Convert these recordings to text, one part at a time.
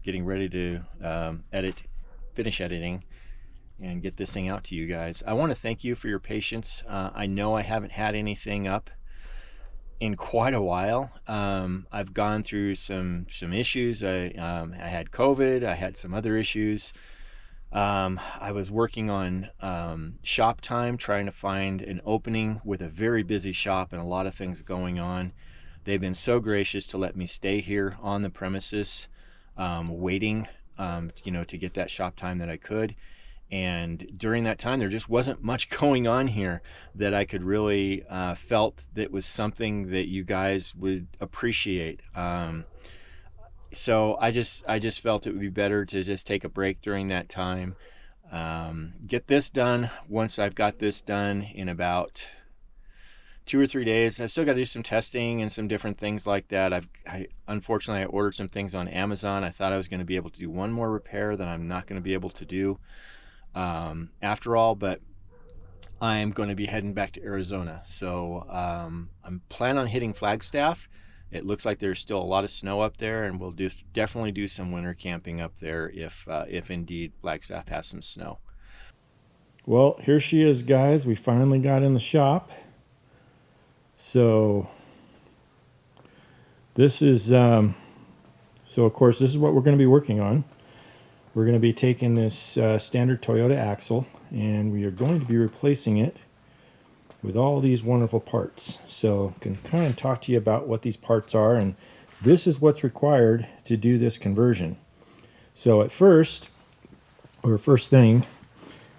getting ready to finish editing and get this thing out to you guys. I want to thank you for your patience. I know I haven't had anything up in quite a while. I've gone through some issues. I had COVID. I had some other issues. I was working on shop time, trying to find an opening with a very busy shop and a lot of things going on. They've been so gracious to let me stay here on the premises, waiting, to get that shop time that I could. And during that time, there just wasn't much going on here that I could really felt that was something that you guys would appreciate. So I just felt it would be better to just take a break during that time. Get this done. Once I've got this done in about 2 or 3 days, I've still got to do some testing and some different things like that. Unfortunately, I ordered some things on Amazon. I thought I was going to be able to do one more repair that I'm not going to be able to do after all, but I'm going to be heading back to Arizona. So I'm planning on hitting Flagstaff. It looks like there's still a lot of snow up there, and we'll definitely do some winter camping up there if indeed Flagstaff has some snow. Well, here she is, guys. We finally got in the shop. So this is, so of course, this is what we're going to be working on. We're going to be taking this standard Toyota axle, and we are going to be replacing it with all these wonderful parts. So I can kind of talk to you about what these parts are, and this is what's required to do this conversion. So at first thing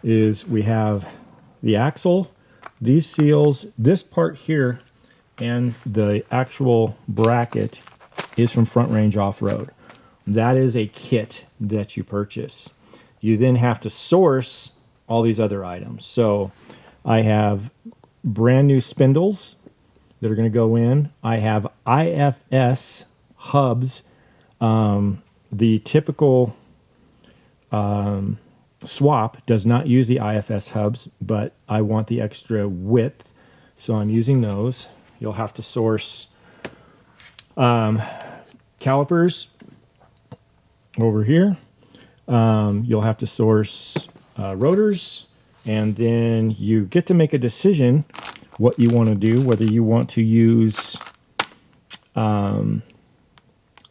is we have the axle, these seals, this part here, and the actual bracket is from Front Range Off-Road. That is a kit that you purchase. You then have to source all these other items. So I have brand new spindles that are going to go in. I have IFS hubs. The typical swap does not use the IFS hubs, but I want the extra width, so I'm using those. You'll have to source calipers over here. You'll have to source rotors, and then you get to make a decision what you want to do, whether you want to use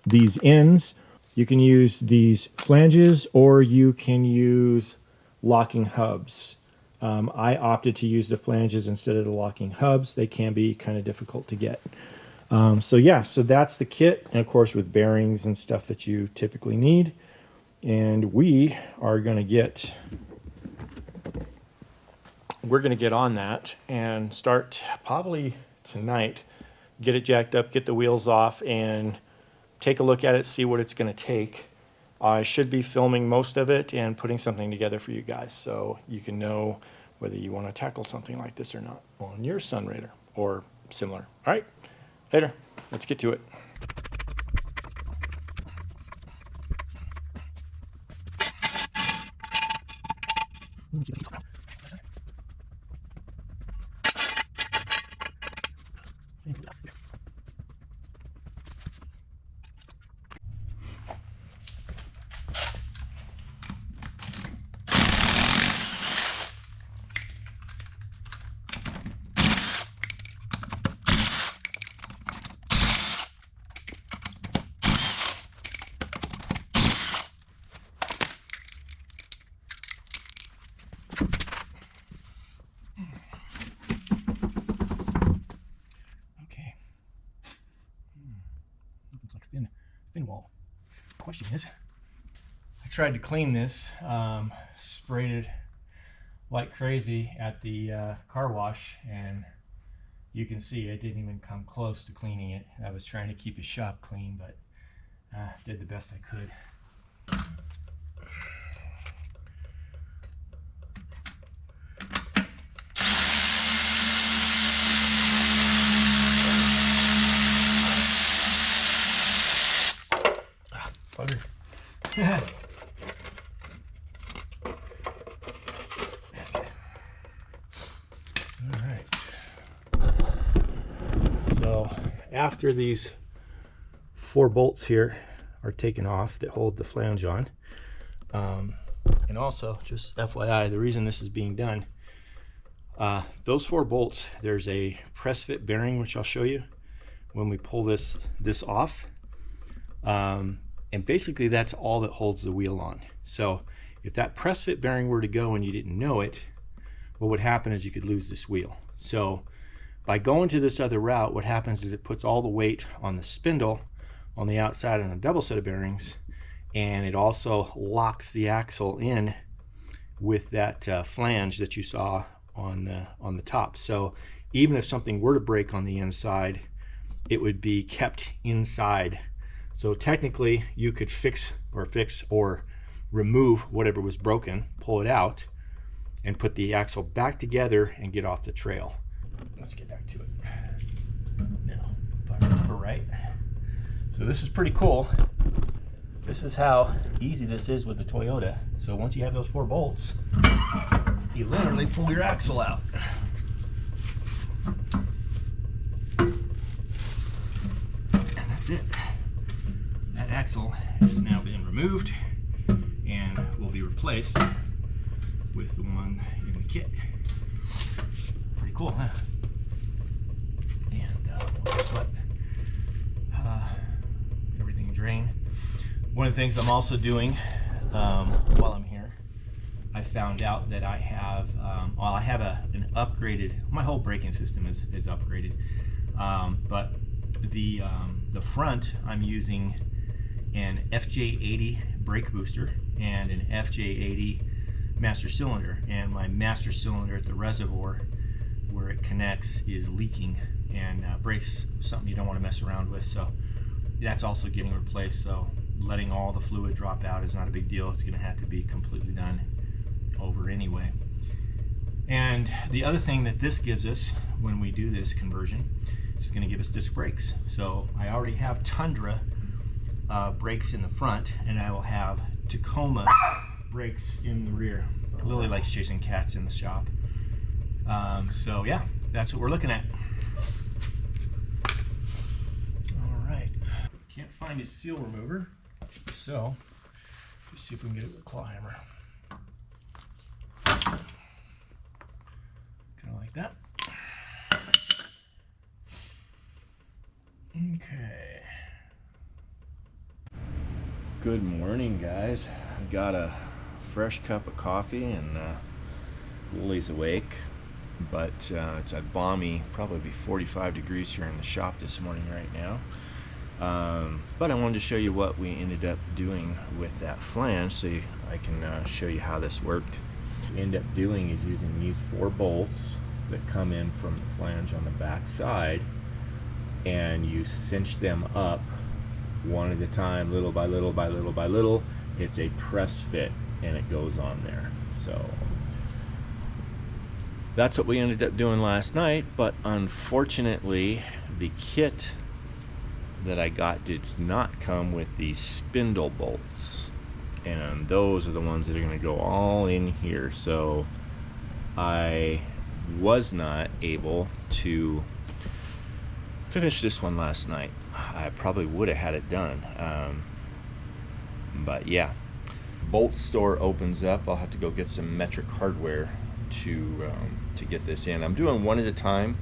these ends. You can use these flanges, or you can use locking hubs. I opted to use the flanges instead of the locking hubs. They can be kind of difficult to get. So that's the kit, and of course with bearings and stuff that you typically need. And we are going to get on that and start probably tonight, get it jacked up, get the wheels off, and take a look at it, see what it's going to take. I should be filming most of it and putting something together for you guys, so you can know whether you want to tackle something like this or not on your Sunrader or similar. All right, later. Let's get to it. Thin wall. Question is, I tried to clean this, sprayed it like crazy at the car wash, and you can see it didn't even come close to cleaning it. I was trying to keep his shop clean, but did the best I could. Bugger. All right. So after these 4 bolts here are taken off that hold the flange on. And also, just FYI, the reason this is being done, those 4 bolts, there's a press fit bearing, which I'll show you when we pull this off. And basically that's all that holds the wheel on. So if that press fit bearing were to go and you didn't know it, what would happen is you could lose this wheel. So by going to this other route, what happens is it puts all the weight on the spindle on the outside on a double set of bearings, and it also locks the axle in with that flange that you saw on the top. So even if something were to break on the inside, it would be kept inside. So technically you could fix or remove whatever was broken, pull it out, and put the axle back together and get off the trail. Let's get back to it. Now, if I remember right. So this is pretty cool. This is how easy this is with the Toyota. So once you have those 4 bolts, you literally pull your axle out. And that's it. That axle has now been removed and will be replaced with the one in the kit. Pretty cool, huh? And we'll just let everything drain. One of the things I'm also doing while I'm here, I found out that I have, well, I have an upgraded, my whole braking system is upgraded, but the front, I'm using an FJ80 brake booster and an FJ80 master cylinder, and my master cylinder at the reservoir where it connects is leaking, and brakes something you don't want to mess around with, so that's also getting replaced. So letting all the fluid drop out is not a big deal. It's going to have to be completely done over anyway. And the other thing that this gives us when we do this conversion is going to give us disc brakes. So I already have Tundra brakes in the front, and I will have Tacoma brakes in the rear. Lily likes chasing cats in the shop. So yeah, that's what we're looking at. All right, can't find his seal remover, so let's see if we can get it with a claw hammer. Kind of like that. Okay. Good morning, guys. I got a fresh cup of coffee and Lily's awake, but it's a balmy, probably 45 degrees here in the shop this morning right now. But I wanted to show you what we ended up doing with that flange so I can show you how this worked. What we end up doing is using these 4 bolts that come in from the flange on the back side, and you cinch them up one at a time, little by little by little by little. It's a press fit and it goes on there. So that's what we ended up doing last night, but unfortunately the kit that I got did not come with the spindle bolts, and those are the ones that are going to go all in here. So I was not able to finish this one last night. I probably would have had it done, but yeah, bolt store opens up. I'll have to go get some metric hardware to get this in. I'm doing one at a time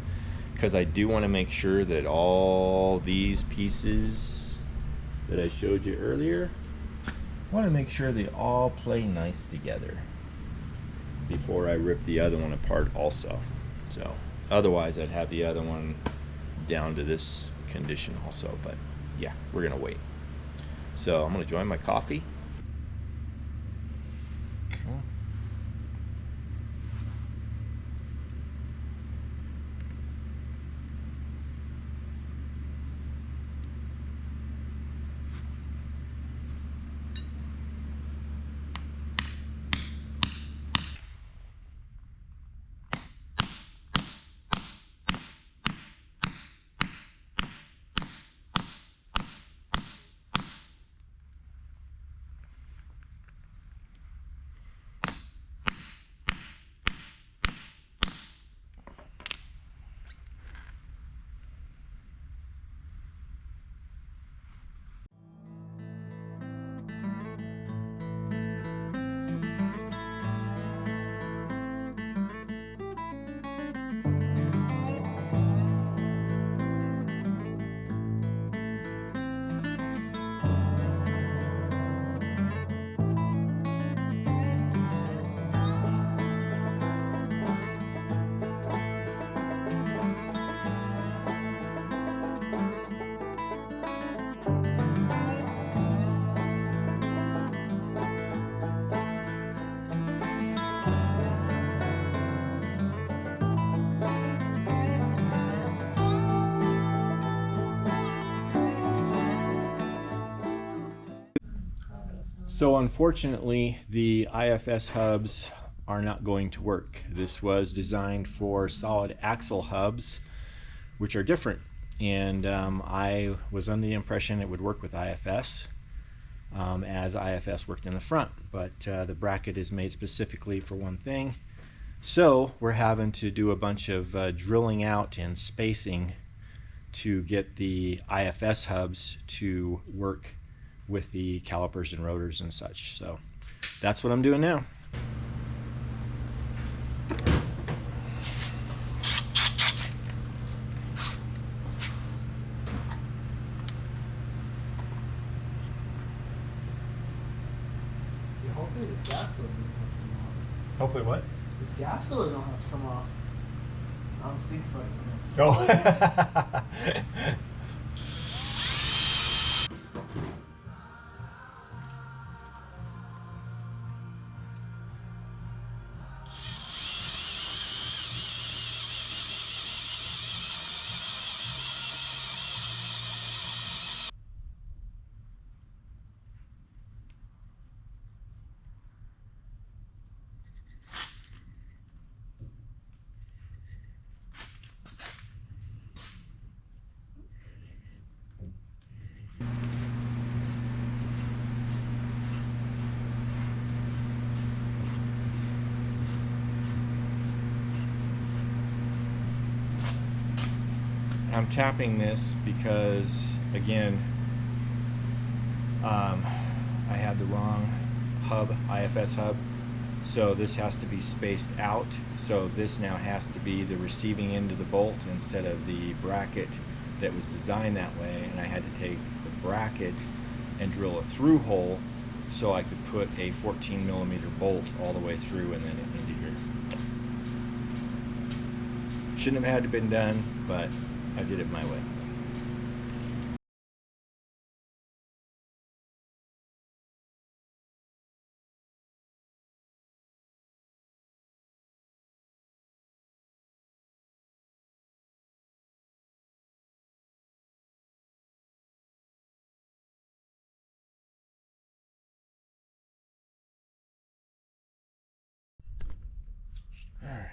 because I do want to make sure that all these pieces that I showed you earlier, I want to make sure they all play nice together before I rip the other one apart also. So otherwise I'd have the other one down to this condition also, but yeah, we're gonna wait. So I'm gonna join my coffee. So unfortunately, the IFS hubs are not going to work. This was designed for solid axle hubs, which are different. And I was under the impression it would work with IFS, as IFS worked in the front. But the bracket is made specifically for one thing. So we're having to do a bunch of drilling out and spacing to get the IFS hubs to work with the calipers and rotors and such. So that's what I'm doing now. Yeah, hopefully this gas filler don't have to come off. Hopefully what? This gas filler don't have to come off. I'm thinking about something. Oh. I'm tapping this because, again, I had the wrong hub, IFS hub. So this has to be spaced out. So this now has to be the receiving end of the bolt instead of the bracket that was designed that way. And I had to take the bracket and drill a through hole so I could put a 14mm bolt all the way through and then into here. Shouldn't have had to been done, but I did it my way. All right.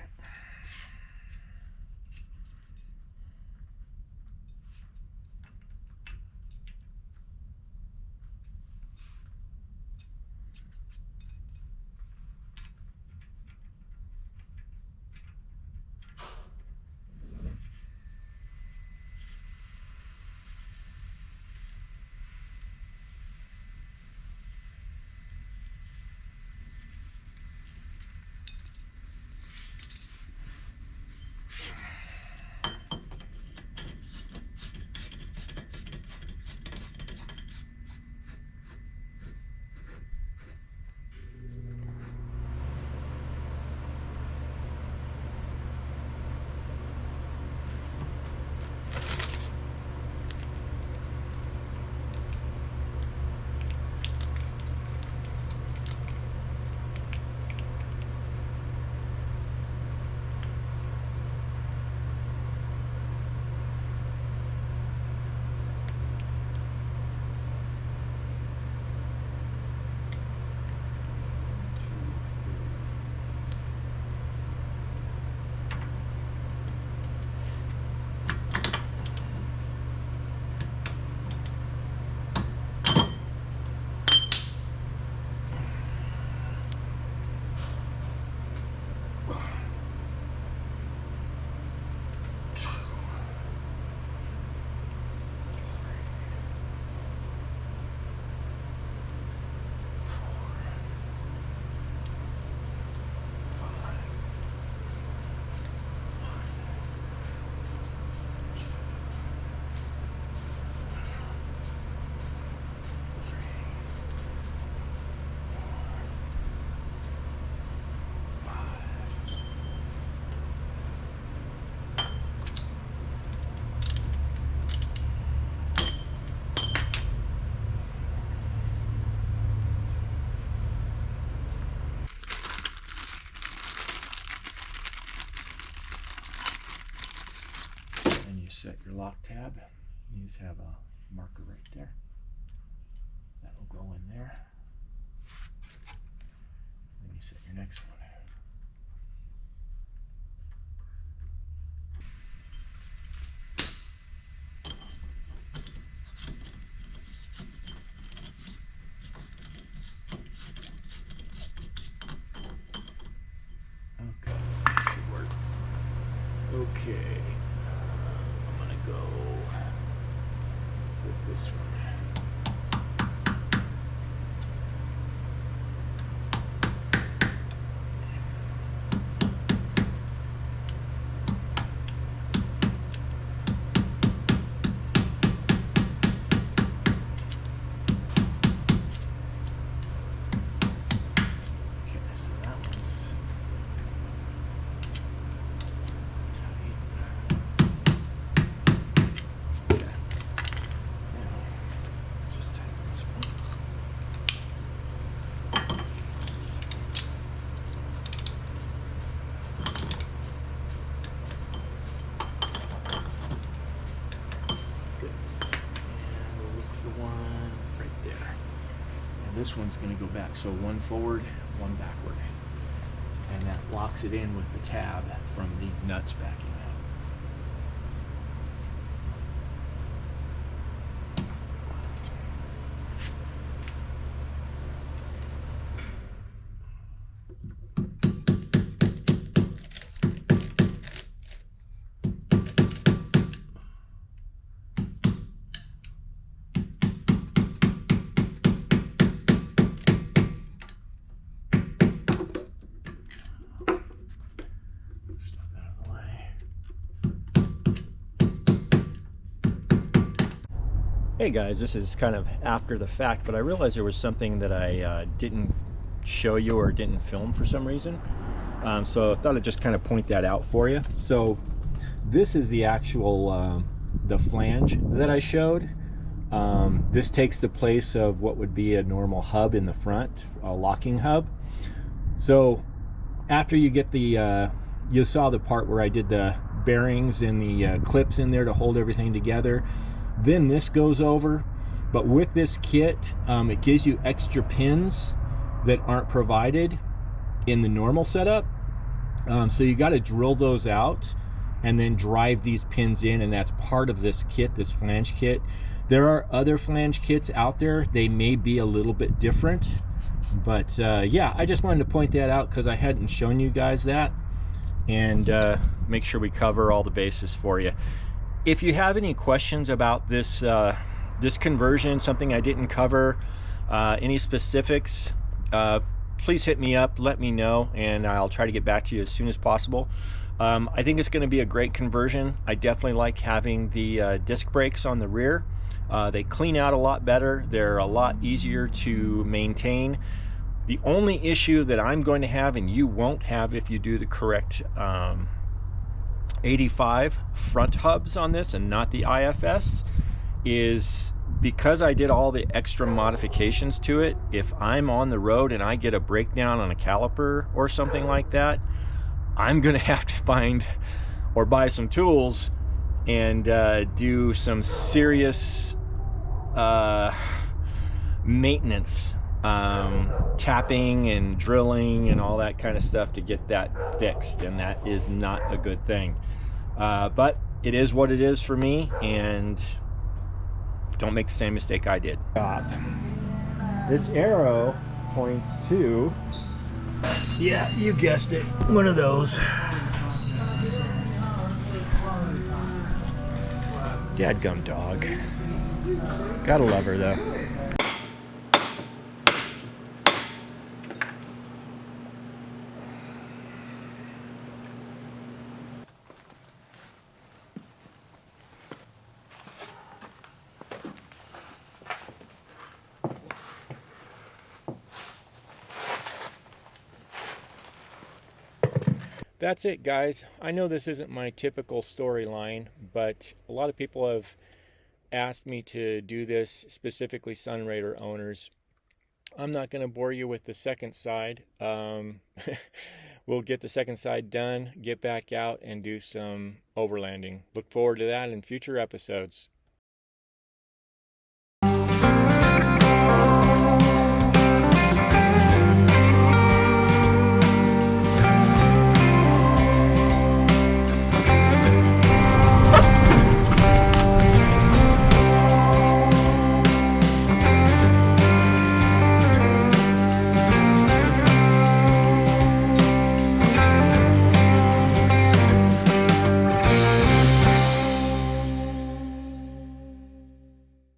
Set your lock tab. These have a marker right there. That'll go in there. next one. Okay, that should work. Okay, I'm gonna go with this one. Okay, so that one's tight. Okay, now just tighten this one. Good. And we'll look for one right there. And this one's going to go back. So one forward, one backward. And that locks it in with the tab from these nuts backing out. Stuff out of the way. Hey guys, this is kind of after the fact, but I realized there was something that I didn't show you or didn't film for some reason. So I thought I'd just kind of point that out for you. So this is the actual the flange that I showed. This takes the place of what would be a normal hub in the front, a locking hub. So after you get the you saw the part where I did the bearings and the clips in there to hold everything together. Then this goes over, but with this kit, it gives you extra pins that aren't provided in the normal setup. So you got to drill those out and then drive these pins in, and that's part of this kit, this flange kit. There are other flange kits out there. They may be a little bit different, but yeah, I just wanted to point that out because I hadn't shown you guys that, and make sure we cover all the bases for you. If you have any questions about this this conversion, something I didn't cover, any specifics, please hit me up, let me know, and I'll try to get back to you as soon as possible. I think it's going to be a great conversion. I definitely like having the disc brakes on the rear. They clean out a lot better. They're a lot easier to maintain. The only issue that I'm going to have, and you won't have if you do the correct 85 front hubs on this and not the IFS, is because I did all the extra modifications to it. If I'm on the road and I get a breakdown on a caliper or something like that, I'm gonna have to find or buy some tools and do some serious maintenance, tapping and drilling and all that kind of stuff to get that fixed, and that is not a good thing. But it is what it is for me, and don't make the same mistake I did. This arrow points to, yeah, you guessed it, one of those. Dadgum dog. Gotta love her though. That's it, guys. I know this isn't my typical storyline, but a lot of people have asked me to do this, specifically Sunrader owners. I'm not going to bore you with the second side. We'll get the second side done, get back out and do some overlanding. Look forward to that in future episodes.